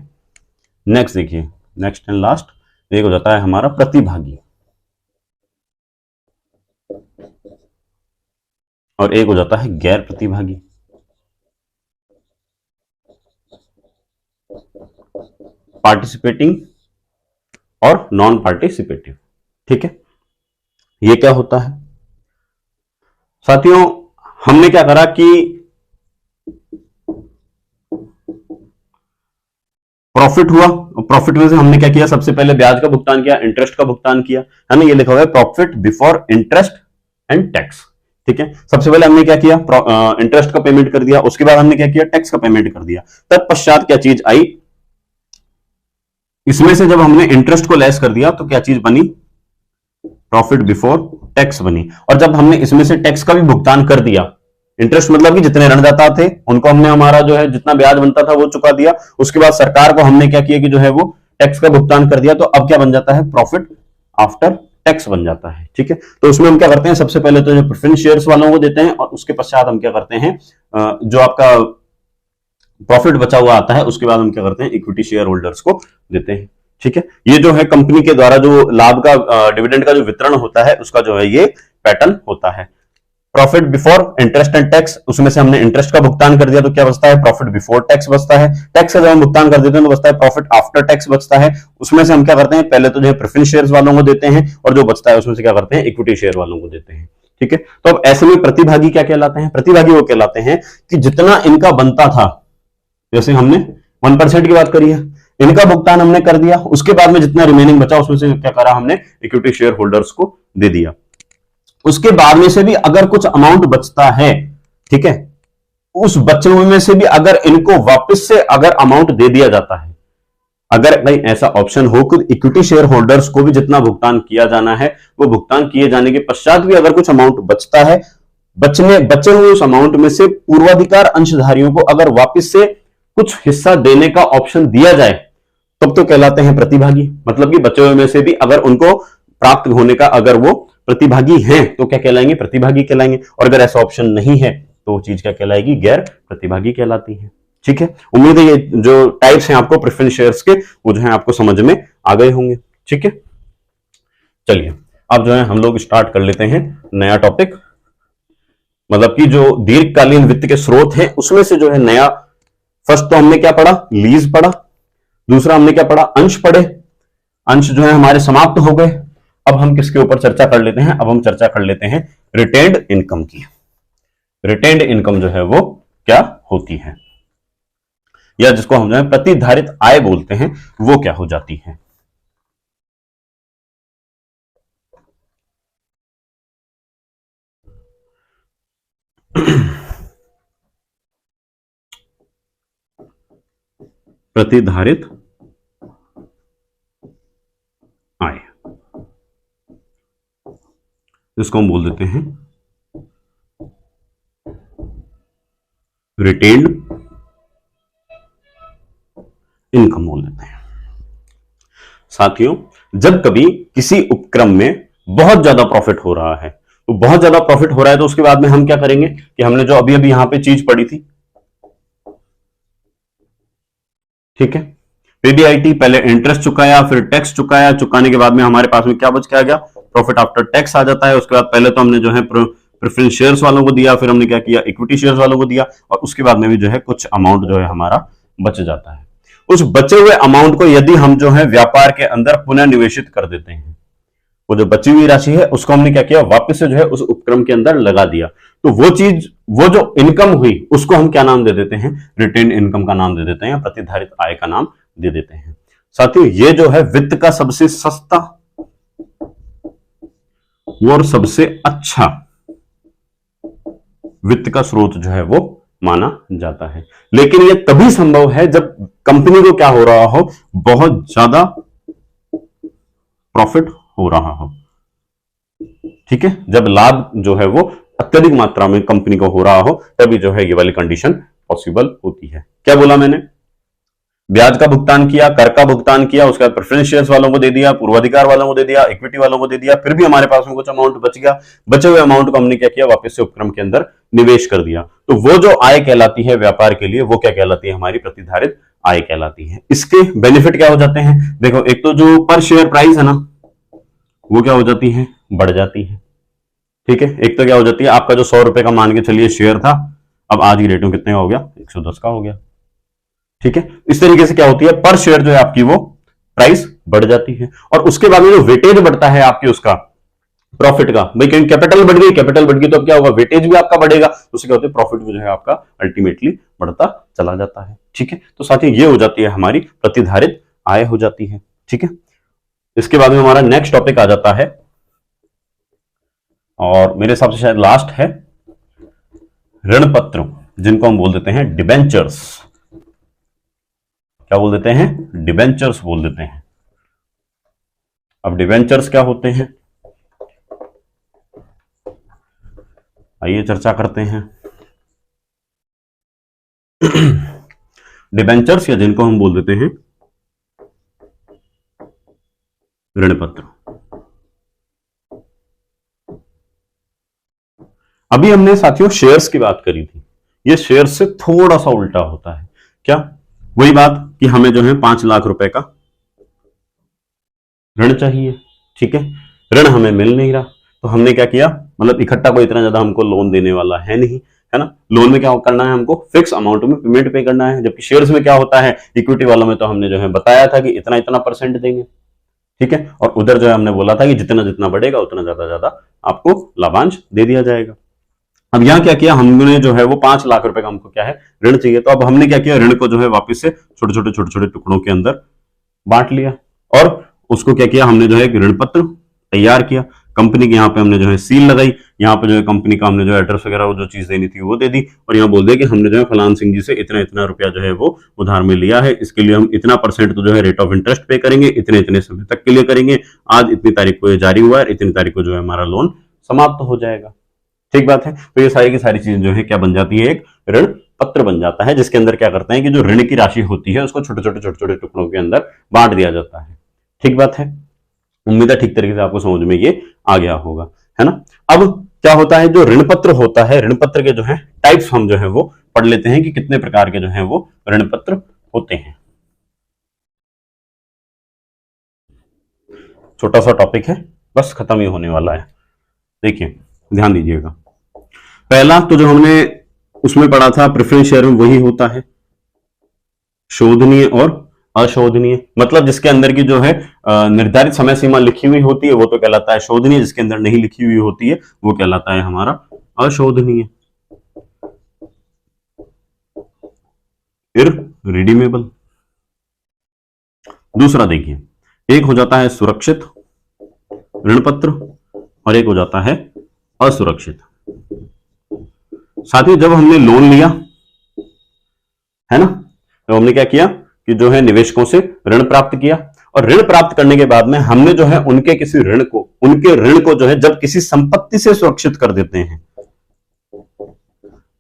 नेक्स्ट देखिए, नेक्स्ट एंड लास्ट एक हो जाता है हमारा प्रतिभागी, और एक हो जाता है गैर प्रतिभागी। पार्टिसिपेटिंग और नॉन पार्टिसिपेटिव। ठीक है, ये क्या होता है साथियों, हमने क्या करा कि प्रॉफिट हुआ, प्रॉफिट में से हमने क्या किया, सबसे पहले ब्याज का भुगतान किया, इंटरेस्ट का भुगतान किया, है ना, ये लिखा हुआ है profit before interest and tax. ठीक है, सबसे पहले हमने क्या किया, इंटरेस्ट का पेमेंट कर दिया, उसके बाद हमने क्या किया, टैक्स का पेमेंट कर दिया। तत्पश्चात क्या चीज आई, इसमें से जब हमने इंटरेस्ट को लेस कर दिया तो क्या चीज बनी, प्रॉफिट बिफोर टैक्स बनी। और जब हमने इसमें से टैक्स का भी भुगतान कर दिया, इंटरेस्ट मतलब कि जितने ऋणदाता थे उनको हमने हमारा जो है जितना ब्याज बनता था वो चुका दिया, उसके बाद सरकार को हमने क्या किया कि जो है वो टैक्स का भुगतान कर दिया, तो अब क्या बन जाता है, प्रॉफिट आफ्टर टैक्स बन जाता है। ठीक है, तो उसमें हम क्या करते हैं, सबसे पहले तो जो प्रेफरेंस शेयर्स वालों को देते हैं, और उसके पश्चात हम क्या करते हैं, जो आपका प्रॉफिट बचा हुआ आता है उसके बाद हम क्या करते हैं, इक्विटी शेयर होल्डर्स को देते हैं। ठीक है, ये जो है कंपनी के द्वारा जो लाभ का डिविडेंड का जो वितरण होता है उसका जो है ये पैटर्न होता है। Profit before interest and tax, उसमें से हमने इंटरेस्ट का भुगतान कर दिया तो क्या बचता है, प्रॉफिट बिफोर टैक्स बचता है। टैक्स का जब हम भुगतान कर देते हैं तो बचता है प्रॉफिट आफ्टर टैक्स बचता है। उसमें से हम क्या करते हैं, पहले तो जो है प्रेफरेंस शेयर्स वालों को देते हैं, और जो बचता है उसमें से क्या करते हैं, इक्विटी शेयर वालों को देते हैं। ठीक है, तो अब ऐसे में प्रतिभागी क्या कहलाते हैं, प्रतिभागी वो कहलाते हैं कि जितना इनका बनता था, जैसे हमने 1% की बात करी है, इनका भुगतान हमने कर दिया, उसके बाद में जितना रिमेनिंग बचा उसमें से क्या करा, हमने इक्विटी शेयर होल्डर्स को दे दिया। उसके बाद में से भी अगर कुछ अमाउंट बचता है, ठीक है, उस बचे हुए में से भी अगर इनको वापस से अगर अमाउंट दे दिया जाता है, अगर कहीं ऐसा ऑप्शन हो कि इक्विटी शेयर होल्डर्स को भी जितना भुगतान किया जाना है वो भुगतान किए जाने के पश्चात भी अगर कुछ अमाउंट बचता है, बचे हुए उस अमाउंट में से पूर्वाधिकार अंशधारियों को अगर वापस से कुछ हिस्सा देने का ऑप्शन दिया जाए तब तो कहलाते हैं प्रतिभागी। मतलब कि बचे हुए में से भी अगर उनको प्राप्त होने का अगर वो प्रतिभागी हैं तो क्या कहलाएंगे? प्रतिभागी कहलाएंगे। और अगर ऐसा ऑप्शन नहीं है तो वो चीज क्या कहलाएगी? गैर प्रतिभागी कहलाती है। ठीक है, उम्मीद है ये जो टाइप्स हैं आपको प्रेफरेंस शेयर्स के वो जो है आपको समझ में आ गए होंगे। ठीक है, चलिए अब जो है हम लोग स्टार्ट कर लेते हैं नया टॉपिक। मतलब कि जो दीर्घकालीन वित्त के स्रोत हैं उसमें से जो है नया, फर्स्ट तो हमने क्या पढ़ा? लीज पढ़ा। दूसरा हमने क्या पढ़ा? अंश पढ़े। अंश जो है हमारे समाप्त हो गए। अब हम किसके ऊपर चर्चा कर लेते हैं? अब हम चर्चा कर लेते हैं रिटेन्ड इनकम की। रिटेन्ड इनकम जो है वो क्या होती है, या जिसको हम जो है प्रतिधारित आय बोलते हैं, वो क्या हो जाती है? प्रतिधारित आय, जिसको हम बोल देते हैं रिटेन्ड इनकम बोल देते हैं। साथियों, जब कभी किसी उपक्रम में बहुत ज्यादा प्रॉफिट हो रहा है, तो बहुत ज्यादा प्रॉफिट हो रहा है तो उसके बाद में हम क्या करेंगे कि हमने जो अभी अभी यहां पे चीज पढ़ी थी, ठीक है, पीबीआईटी, पहले इंटरेस्ट चुकाया फिर टैक्स चुकाया, चुकाने के बाद में हमारे पास में क्या बच के आ गया? प्रॉफिट आफ्टर टैक्स आ जाता है। उसके बाद पहले तो हमने जो है प्रेफरेंस शेयर्स वालों को दिया, फिर हमने क्या किया? इक्विटी शेयर्स वालों को दिया, और उसके बाद में भी जो है कुछ अमाउंट जो है हमारा बच जाता है। उस बचे हुए अमाउंट को यदि हम जो है व्यापार के अंदर पुनः निवेशित कर देते हैं, वो जो बची हुई राशि है उसको हमने क्या किया? वापस से जो है उस उपक्रम के अंदर लगा दिया, तो वो चीज, वो जो इनकम हुई उसको हम क्या नाम दे देते हैं? रिटेन इनकम का नाम दे देते हैं, प्रतिधारित आय का नाम दे देते हैं। साथियों, ये जो है वित्त का सबसे सस्ता और सबसे अच्छा वित्त का स्रोत जो है वो माना जाता है। लेकिन ये तभी संभव है जब कंपनी को क्या हो रहा हो? बहुत ज्यादा प्रॉफिट हो रहा हो। ठीक है, जब लाभ जो है वो अत्यधिक मात्रा में कंपनी को हो रहा हो तभी जो है ये वाली कंडीशन पॉसिबल होती है। क्या बोला मैंने? ब्याज का भुगतान किया, कर का भुगतान किया, उसके बाद प्रेफरेंस शेयर्स वालों को दे दिया, पूर्वाधिकार वालों को दे दिया, इक्विटी वालों को दे दिया, फिर भी हमारे पास में कुछ अमाउंट बच गया। बचे हुए अमाउंट को हमने क्या किया? वापस से उपक्रम के अंदर निवेश कर दिया। तो वो जो आय कहलाती है व्यापार के लिए, वो क्या कहलाती है? हमारी प्रतिधारित आय कहलाती है। इसके बेनिफिट क्या हो जाते हैं? देखो, एक तो जो पर शेयर प्राइस है ना, वो क्या हो जाती है? बढ़ जाती है। ठीक है, एक तो क्या हो जाती है? आपका जो 100 रुपए का मान के चलिए शेयर था, अब आज की रेट में कितने का हो गया? 110 का हो गया। ठीक है, इस तरीके से क्या होती है? पर शेयर जो है आपकी वो प्राइस बढ़ जाती है। और उसके बाद में जो वेटेज बढ़ता है आपकी उसका प्रॉफिट का, भाई कहीं कैपिटल बढ़ गई, कैपिटल बढ़ गई तो अब क्या होगा? वेटेज भी आपका बढ़ेगा, उससे क्या होता है? प्रॉफिट भी जो है आपका अल्टीमेटली बढ़ता चला जाता है। ठीक है, तो साथ ही ये हो जाती है हमारी प्रतिधारित आय हो जाती है। ठीक है, इसके बाद में हमारा नेक्स्ट टॉपिक आ जाता है, और मेरे हिसाब से शायद लास्ट है, ऋण पत्र, जिनको हम बोल देते हैं डिबेंचर्स। क्या बोल देते हैं? डिबेंचर्स बोल देते हैं। अब डिबेंचर्स क्या होते हैं, आइए चर्चा करते हैं। डिबेंचर्स, या जिनको हम बोल देते हैं ऋण पत्र। अभी हमने साथियों शेयर्स की बात करी थी, ये शेयर्स से थोड़ा सा उल्टा होता है। क्या? वही बात कि हमें जो है 5 लाख रुपए का ऋण चाहिए। ठीक है, ऋण हमें मिल नहीं रहा, तो हमने क्या किया? मतलब इकट्ठा कोई इतना ज्यादा हमको लोन देने वाला है नहीं, है ना। लोन में क्या करना है? हमको फिक्स अमाउंट में पेमेंट पे करना है। जबकि शेयर्स में क्या होता है? इक्विटी वालों में तो हमने जो है बताया था कि इतना इतना % देंगे। ठीक है, और उधर जो है हमने बोला था कि जितना जितना बढ़ेगा उतना ज्यादा आपको लाभांश दे दिया जाएगा। अब यहां क्या किया हमने? जो है वो 5 लाख रुपए का हमको क्या है? ऋण चाहिए। तो अब हमने क्या किया? ऋण को जो है वापस से छोटे छोटे टुकड़ों के अंदर बांट लिया, और उसको क्या किया? हमने जो है एक ऋण पत्र तैयार किया। कंपनी की यहाँ पे हमने जो है सील लगाई, यहाँ पे जो है कंपनी का हमने जो एड्रेस वगैरह वो जो चीज देनी थी वो दे दी, और यहाँ बोल दिया कि हमने जो है फलान सिंह जी से इतना इतना रुपया जो है वो उधार में लिया है, इसके लिए हम इतना % तो जो है रेट ऑफ इंटरेस्ट पे करेंगे, इतने इतने समय तक के लिए करेंगे, आज इतनी तारीख को ये जारी हुआ है, इतनी तारीख को जो है हमारा लोन समाप्त हो जाएगा। ठीक बात है। तो ये सारी की सारी चीजें जो है क्या बन जाती है, एक ऋण पत्र बन जाता है, जिसके अंदर क्या करते हैं कि जो ऋण की राशि होती है उसको छोटे छोटे टुकड़ों के अंदर बांट दिया जाता है। ठीक बात है। उम्मीद है ठीक तरीके से आपको समझ में ये आ गया होगा, है ना। अब क्या होता है, जो ऋण पत्र होता है, ऋण पत्र के जो है टाइप्स हम जो है वो पढ़ लेते हैं कि कितने प्रकार के जो है वो ऋण पत्र होते हैं। छोटा सा टॉपिक है, बस खत्म ही होने वाला है। देखिए ध्यान दीजिएगा, पहला तो जो हमने उसमें पढ़ा था प्रेफरेंस शेयर में, वही होता है शोधनीय और अशोधनीय। मतलब जिसके अंदर की जो है निर्धारित समय सीमा लिखी हुई होती है वो तो कहलाता है शोधनीय, जिसके अंदर नहीं लिखी हुई होती है वो कहलाता है हमारा अशोधनीय। इररिडीमेबल। दूसरा देखिए, एक हो जाता है सुरक्षित ऋण पत्र और एक हो जाता है असुरक्षित। साथ ही जब हमने लोन लिया है ना, तो हमने क्या किया कि जो है निवेशकों से ऋण प्राप्त किया, और ऋण प्राप्त करने के बाद में हमने जो है उनके किसी ऋण को, उनके ऋण को जो है जब किसी संपत्ति से सुरक्षित कर देते हैं,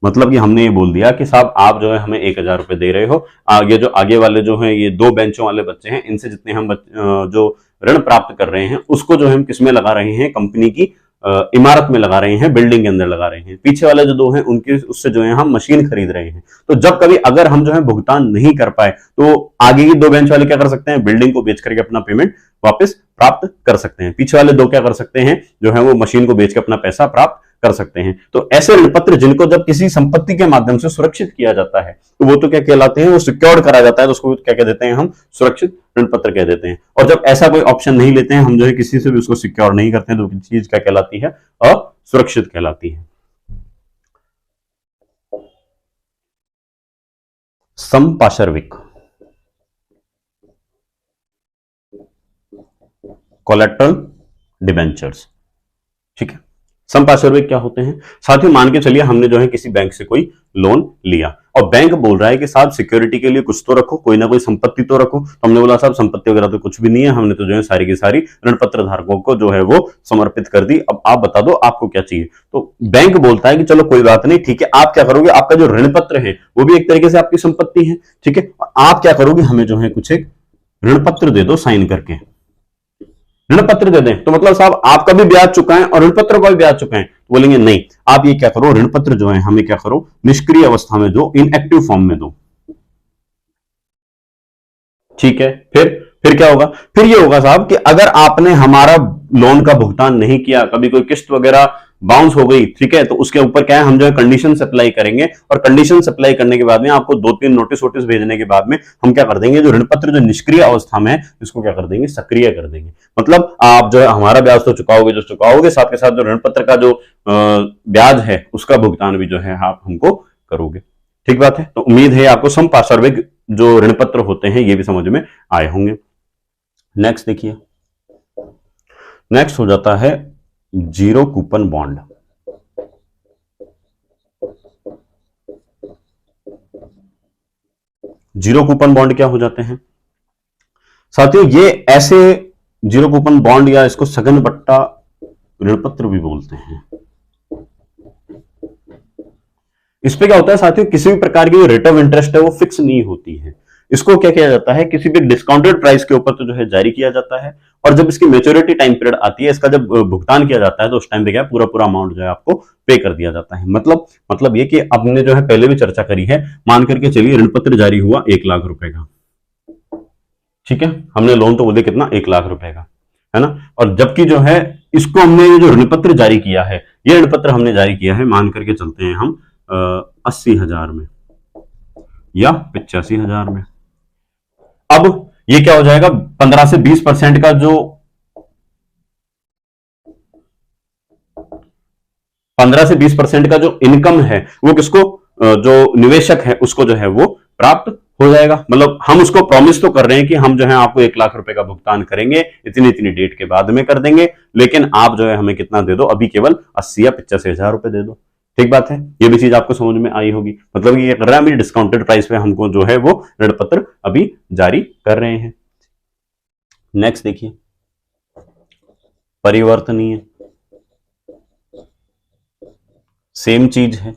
मतलब कि हमने ये बोल दिया कि साहब आप जो है हमें 1000 रुपए दे रहे हो, आगे जो आगे वाले जो है ये 2 बेंचों वाले बच्चे हैं, इनसे जितने हम जो ऋण प्राप्त कर रहे हैं उसको जो है हम किसमें लगा रहे हैं, कंपनी की इमारत में लगा रहे हैं, बिल्डिंग के अंदर लगा रहे हैं। पीछे वाले जो 2 हैं उनके उससे जो है हम मशीन खरीद रहे हैं। तो जब कभी अगर हम जो है भुगतान नहीं कर पाए तो आगे की 2 बेंच वाले क्या कर सकते हैं, बिल्डिंग को बेच करके अपना पेमेंट वापस प्राप्त कर सकते हैं। पीछे वाले 2 क्या कर सकते हैं, जो है वो मशीन को बेच के अपना पैसा प्राप्त कर सकते हैं। तो ऐसे ऋण पत्र जिनको जब किसी संपत्ति के माध्यम से सुरक्षित किया जाता है तो वो तो क्या कहलाते हैं, वो सिक्योर्ड करा जाता है, तो उसको क्या कह देते हैं हम, सुरक्षित ऋण पत्र कह देते हैं। और जब ऐसा कोई ऑप्शन नहीं लेते हैं हम, जो है किसी से भी उसको सिक्योर नहीं करते हैं, तो चीज क्या कहलाती है, असुरक्षित कहलाती है। संपार्श्विक कोलेटरल डिबेंचर्स। ठीक है, संपार्श्विक क्या होते हैं, साथियों मान के चलिए हमने जो है किसी बैंक से कोई लोन लिया और बैंक बोल रहा है कि साहब सिक्योरिटी के लिए कुछ तो रखो, कोई ना कोई संपत्ति तो रखो। तो हमने बोला साहब संपत्ति वगैरह तो कुछ भी नहीं है, हमने तो जो है सारी की सारी ऋण पत्र धारकों को जो है वो समर्पित कर दी, अब आप बता दो आपको क्या चाहिए। तो बैंक बोलता है कि चलो कोई बात नहीं, ठीक है, आप क्या करोगे, आपका जो ऋण पत्र है वो भी एक तरीके से आपकी संपत्ति है, ठीक है, आप क्या करोगे, हमें जो है कुछ एक ऋण पत्र दे दो साइन करके, ऋण पत्र दे दें। तो मतलब साहब आपका भी ब्याज चुका है और ऋण पत्र का भी ब्याज चुका है। तो बोलेंगे नहीं, आप ये क्या करो, ऋण पत्र जो है हमें क्या करो, निष्क्रिय अवस्था में दो, इनएक्टिव फॉर्म में दो। ठीक है, फिर क्या होगा, फिर ये होगा साहब कि अगर आपने हमारा लोन का भुगतान नहीं किया, कभी कोई किस्त वगैरह बाउंस हो गई, ठीक है, तो उसके ऊपर क्या है, हम जो है कंडीशन अप्लाई करेंगे, और कंडीशन अप्लाई करने के बाद में आपको 2-3 नोटिस वोटिस भेजने के बाद में हम क्या कर देंगे, जो ऋण पत्र जो निष्क्रिय अवस्था में है इसको क्या कर देंगे, सक्रिय कर देंगे। मतलब आप जो है हमारा ब्याज तो चुकाओगे, जो चुकाओगे, साथ के साथ जो ऋण पत्र का जो ब्याज है उसका भुगतान भी जो है आप हमको करोगे। ठीक बात है। तो उम्मीद है आपको संपार्श्विक जो ऋण पत्र होते हैं ये भी समझ में आए होंगे। नेक्स्ट देखिए, नेक्स्ट हो जाता है zero coupon bond. Zero coupon bond क्या हो जाते हैं साथियों, ये ऐसे जीरो कूपन बॉन्ड या इसको सघन बट्टा ऋण पत्र भी बोलते हैं। इस पे क्या होता है साथियों, किसी भी प्रकार की जो रेट ऑफ इंटरेस्ट है वो फिक्स नहीं होती है। इसको क्या किया जाता है, किसी भी डिस्काउंटेड प्राइस के ऊपर तो जो है जारी किया जाता है, और जब इसकी मैच्योरिटी टाइम पीरियड आती है, इसका जब भुगतान किया जाता है तो उस टाइम पे क्या पूरा अमाउंट जो है आपको पे कर दिया जाता है। मतलब ये कि आपने जो है पहले भी चर्चा करी है, मान करके चलिए ऋण पत्र जारी हुआ 1 लाख रुपए का, ठीक है, हमने लोन तो बोले कितना, 1 लाख रुपए का, है ना, और जबकि जो है इसको हमने जो ऋण पत्र जारी किया है, ये ऋण पत्र हमने जारी किया है, मान करके चलते हैं हम 80,000 में या 85,000 में। अब ये क्या हो जाएगा, 15 से 20% का जो 15 से 20% का जो इनकम है वो किसको, जो निवेशक है उसको जो है वो प्राप्त हो जाएगा, मतलब हम उसको प्रॉमिस तो कर रहे हैं कि हम जो है आपको 1 लाख रुपए का भुगतान करेंगे, इतनी इतनी डेट के बाद में कर देंगे, लेकिन आप जो है हमें कितना दे दो, अभी केवल 80 या 85 हजार रुपए दे दो। ठीक बात है, ये भी चीज आपको समझ में आई होगी। मतलब ये कर रहा है अभी डिस्काउंटेड प्राइस पे हमको जो है वो ऋण पत्र अभी जारी कर रहे हैं। नेक्स्ट देखिए, परिवर्तनीय, सेम चीज है।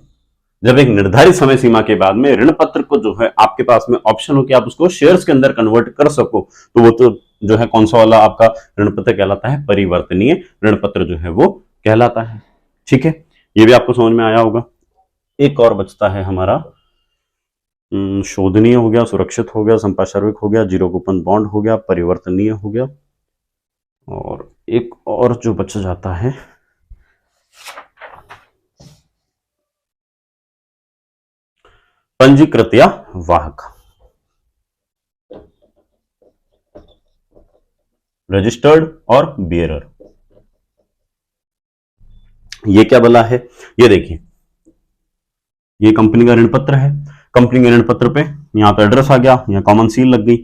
जब एक निर्धारित समय सीमा के बाद में ऋण पत्र को जो है आपके पास में ऑप्शन हो कि आप उसको शेयर्स के अंदर कन्वर्ट कर सको, तो वो तो जो है कौन सा वाला आपका ऋण पत्र कहलाता है, परिवर्तनीय ऋण पत्र जो है वो कहलाता है। ठीक है, ये भी आपको समझ में आया होगा। एक और बचता है हमारा, शोधनीय हो गया, सुरक्षित हो गया, संपार्श्विक हो गया, जीरो कूपन बॉन्ड हो गया, परिवर्तनीय हो गया, और एक और जो बच जाता है पंजीकृत या वाहक, रजिस्टर्ड और बियरर। ये क्या बोला है, ये देखिए, ये कंपनी का ऋण पत्र है, कंपनी के ऋण पत्र पे यहां पे एड्रेस आ गया, यहां कॉमन सील लग गई।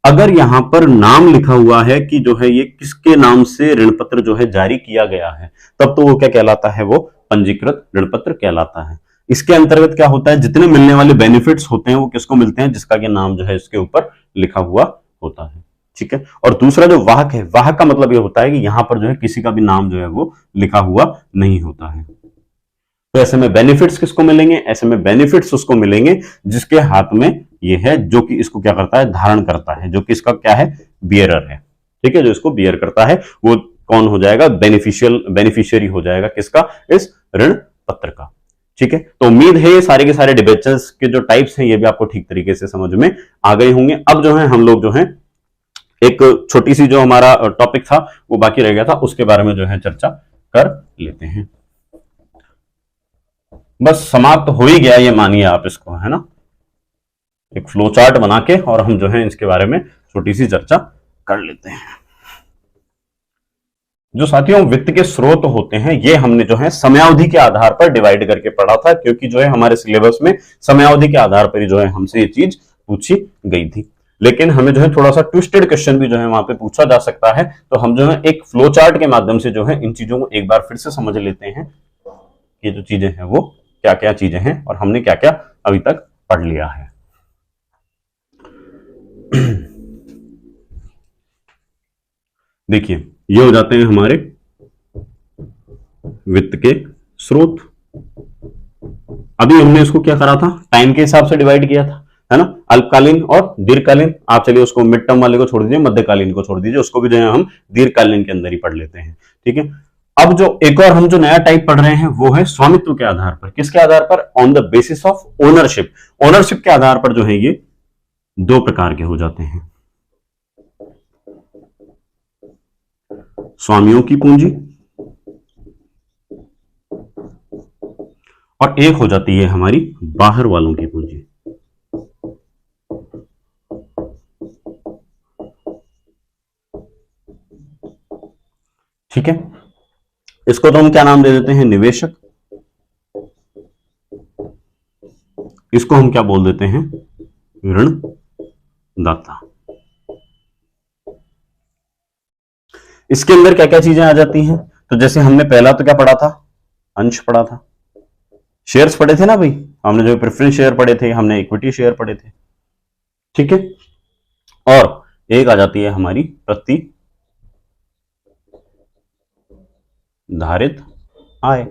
अगर यहां पर नाम लिखा हुआ है कि जो है ये किसके नाम से ऋण पत्र जो है जारी किया गया है, तब तो वो क्या कहलाता है, वो पंजीकृत ऋण पत्र कहलाता है। इसके अंतर्गत क्या होता है, जितने मिलने वाले बेनिफिट्स होते हैं वो किसको मिलते हैं, जिसका कि नाम जो है इसके ऊपर लिखा हुआ होता है। ठीक है, और दूसरा जो वाहक है, वाहक का मतलब ये होता है कि यहां पर जो है किसी का भी नाम जो है वो लिखा हुआ नहीं होता है। तो ऐसे में बेनिफिट्स किसको मिलेंगे, ऐसे में बेनिफिट्स उसको मिलेंगे जिसके हाथ में ये है, जो कि इसको क्या करता है, धारण करता है, जो कि इसका क्या है, बियरर है। ठीक है, जो इसको बियर करता है वो कौन हो जाएगा, बेनिफिशियरी हो जाएगा, किसका, इस ऋण पत्र का। ठीक है, तो उम्मीद है ये सारे के सारे डिबेंचर्स के जो टाइप्स हैं ये भी आपको ठीक तरीके से समझ में आ गए होंगे। अब जो है हम लोग जो है एक छोटी सी जो हमारा टॉपिक था वो बाकी रह गया था, उसके बारे में जो है चर्चा कर लेते हैं। बस समाप्त हो ही गया ये, मानिए आप इसको, है ना, एक फ्लो चार्ट बना के, और हम जो है इसके बारे में छोटी सी चर्चा कर लेते हैं। जो साथियों वित्त के स्रोत होते हैं ये हमने जो है समयावधि के आधार पर डिवाइड करके पढ़ा था, क्योंकि जो है हमारे सिलेबस में समयावधि के आधार पर ही जो है हमसे ये चीज पूछी गई थी। लेकिन हमें जो है थोड़ा सा ट्विस्टेड क्वेश्चन भी जो है वहां पे पूछा जा सकता है, तो हम जो है एक फ्लो चार्ट के माध्यम से जो है इन चीजों को एक बार फिर से समझ लेते हैं, ये जो चीजें हैं वो क्या क्या चीजें हैं और हमने क्या क्या अभी तक पढ़ लिया है। देखिए, ये हो जाते हैं हमारे वित्त के स्रोत। अभी हमने इसको क्या करा था, टाइम के हिसाब से डिवाइड किया था, है ना, अल्पकालीन और दीर्घकालीन। आप चलिए उसको मिड टर्म वाले को छोड़ दीजिए, मध्यकालीन को छोड़ दीजिए, उसको भी जो है हम दीर्घकालीन के अंदर ही पढ़ लेते हैं। ठीक है, अब जो एक और हम जो नया टाइप पढ़ रहे हैं वो है स्वामित्व के आधार पर। किसके आधार पर, on the basis of ownership. Ownership के आधार पर जो है ये दो प्रकार के हो जाते हैं, स्वामियों की पूंजी और एक हो जाती है हमारी बाहर वालों की पूंजी। ठीक है, इसको तो हम क्या नाम दे देते हैं, निवेशक। इसको हम क्या बोल देते हैं, ऋणदाता। इसके अंदर क्या क्या चीजें आ जाती हैं, तो जैसे हमने पहला तो क्या पढ़ा था, अंश पढ़ा था, शेयर्स पढ़े थे ना भाई, हमने जो प्रेफरेंस शेयर पढ़े थे, हमने इक्विटी शेयर पढ़े थे। ठीक है, और एक आ जाती है हमारी प्रति धारित आय।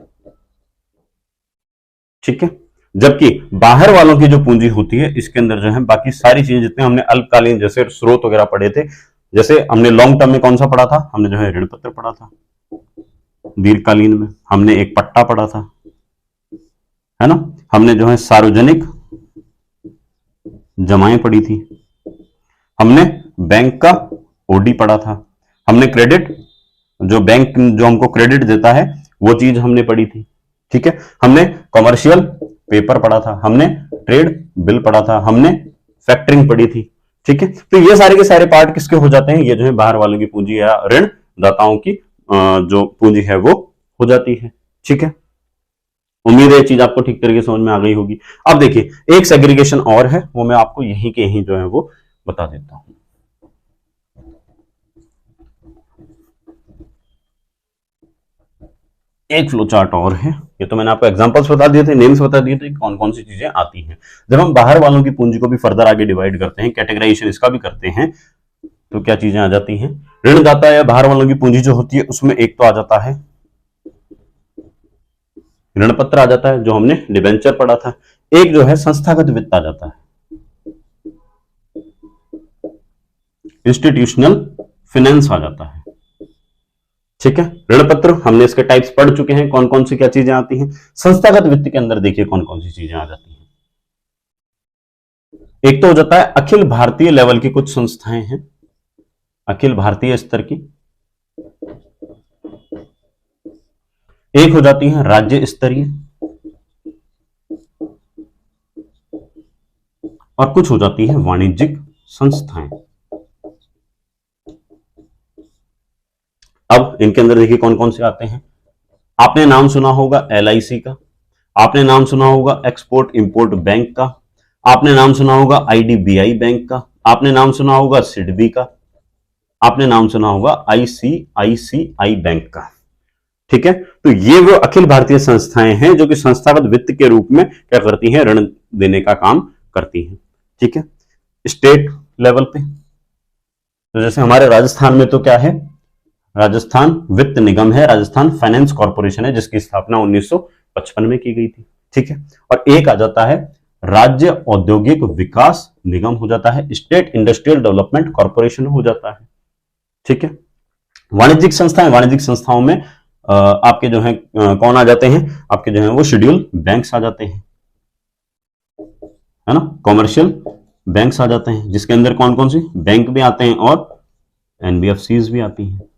ठीक है, जबकि बाहर वालों की जो पूंजी होती है इसके अंदर जो है बाकी सारी चीजें, जितने हमने अल्पकालीन जैसे स्रोत वगैरह पढ़े थे, जैसे हमने लॉन्ग टर्म में कौन सा पढ़ा था, हमने जो है ऋण पत्र पढ़ा था, दीर्घकालीन में हमने एक पट्टा पढ़ा था, है ना, हमने जो है सार्वजनिक जमाएं पढ़ी थी, हमने बैंक का ओडी पढ़ा था, हमने क्रेडिट, जो बैंक जो हमको क्रेडिट देता है वो चीज हमने पढ़ी थी। ठीक है, हमने कॉमर्शियल पेपर पढ़ा था, हमने ट्रेड बिल पढ़ा था, हमने फैक्टरिंग पढ़ी थी। ठीक है, तो ये सारे के सारे पार्ट किसके हो जाते हैं, ये जो है बाहर वालों की पूंजी या ऋणदाताओं की जो पूंजी है वो हो जाती है। ठीक है, उम्मीद है ये चीज आपको ठीक तरीके से समझ में आ गई होगी। अब देखिए एक सेग्रीगेशन और है, वो मैं आपको यहीं के यहीं जो है वो बता देता हूं। एक फ्लो चार्ट और है, ये तो मैंने आपको एग्जांपल्स बता दिए थे, नेम्स बता दिए थे कौन कौन सी चीजें आती हैं। जब हम बाहर वालों की पूंजी को भी फर्दर आगे डिवाइड करते हैं, कैटेगराइजेशन इसका भी करते हैं, तो क्या चीजें आ जाती हैं। ऋणदाता या बाहर वालों की पूंजी जो होती है उसमें एक तो आ जाता है ऋण पत्र आ जाता है, जो हमने डिबेंचर पढ़ा था। एक जो है संस्थागत वित्त आ जाता है, इंस्टीट्यूशनल फाइनेंस आ जाता है। ठीक है, ऋण पत्र हमने इसके टाइप्स पढ़ चुके हैं, कौन कौन सी क्या चीजें आती हैं। संस्थागत वित्त के अंदर देखिए कौन कौन सी चीजें आ जाती हैं। एक तो हो जाता है अखिल भारतीय लेवल की कुछ संस्थाएं हैं, अखिल भारतीय स्तर की। एक हो जाती है राज्य स्तरीय, और कुछ हो जाती है वाणिज्यिक संस्थाएं। अब इनके अंदर देखिए कौन कौन से आते हैं। आपने नाम सुना होगा LIC का, आपने नाम सुना होगा एक्सपोर्ट इंपोर्ट बैंक का, आपने नाम सुना होगा IDBI बैंक का, आपने नाम सुना होगा सिडबी का, आपने नाम सुना होगा ICICI बैंक का। ठीक है, तो ये वो अखिल भारतीय संस्थाएं हैं जो कि संस्थागत वित्त के रूप में क्या करती हैं, ऋण देने का काम करती हैं। ठीक है, स्टेट लेवल पे तो जैसे हमारे राजस्थान में तो क्या है, राजस्थान वित्त निगम है, राजस्थान फाइनेंस कॉर्पोरेशन है, जिसकी स्थापना 1955 में की गई थी। ठीक है, और एक आ जाता है राज्य औद्योगिक विकास निगम हो जाता है, स्टेट इंडस्ट्रियल डेवलपमेंट कॉर्पोरेशन हो जाता है। ठीक है, वाणिज्यिक संस्थाएं, वाणिज्यिक संस्थाओं में आपके जो है कौन आ जाते हैं, आपके जो है वो शेड्यूल बैंक्स आ जाते हैं, है ना, कॉमर्शियल बैंक्स आ जाते हैं, जिसके अंदर कौन कौन सी बैंक भी आते हैं और NBFCs भी आती हैं।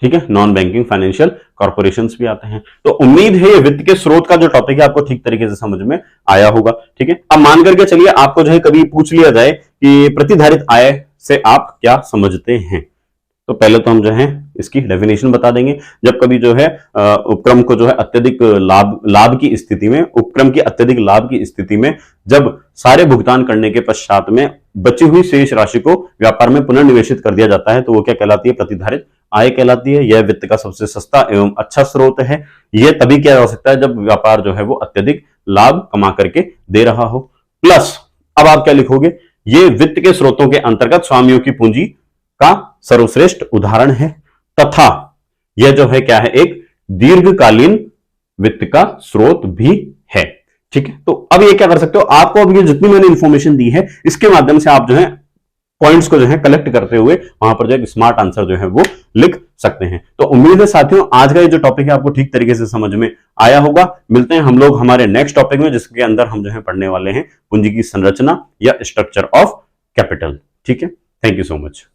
ठीक है, नॉन बैंकिंग फाइनेंशियल कॉर्पोरेशंस भी आते हैं। तो उम्मीद है ये वित्त के स्रोत का जो टॉपिक है आपको ठीक तरीके से समझ में आया होगा। ठीक है, अब मान करके चलिए आपको जो है कभी पूछ लिया जाए कि प्रतिधारित आय से आप क्या समझते हैं, तो पहले तो हम जो है इसकी डेफिनेशन बता देंगे। जब कभी जो है उपक्रम को जो है अत्यधिक लाभ की स्थिति में, उपक्रम की अत्यधिक लाभ की स्थिति में जब सारे भुगतान करने के पश्चात में बची हुई शेष राशि को व्यापार में पुनर्निवेशित कर दिया जाता है, तो वो क्या कहलाती है, प्रतिधारित आय कहलाती है। यह वित्त का सबसे सस्ता एवं अच्छा स्रोत है। यह तभी किया जा सकता है जब व्यापार जो है वो अत्यधिक लाभ कमा करके दे रहा हो। प्लस अब आप क्या लिखोगे, ये वित्त के स्रोतों के अंतर्गत स्वामियों की पूंजी का सर्वश्रेष्ठ उदाहरण है, तथा यह जो है क्या है, एक दीर्घकालीन वित्त का स्रोत भी है। ठीक है, तो अब ये क्या कर सकते हो, आपको अब ये जितनी मैंने इंफॉर्मेशन दी है इसके माध्यम से आप जो है पॉइंट्स को जो है कलेक्ट करते हुए वहां पर जो एक स्मार्ट आंसर जो है वो लिख सकते हैं। तो उम्मीद है साथियों आज का ये जो टॉपिक है आपको ठीक तरीके से समझ में आया होगा। मिलते हैं हम लोग हमारे नेक्स्ट टॉपिक में, जिसके अंदर हम जो है पढ़ने वाले हैं पूंजी की संरचना या स्ट्रक्चर ऑफ कैपिटल। ठीक है, थैंक यू सो मच।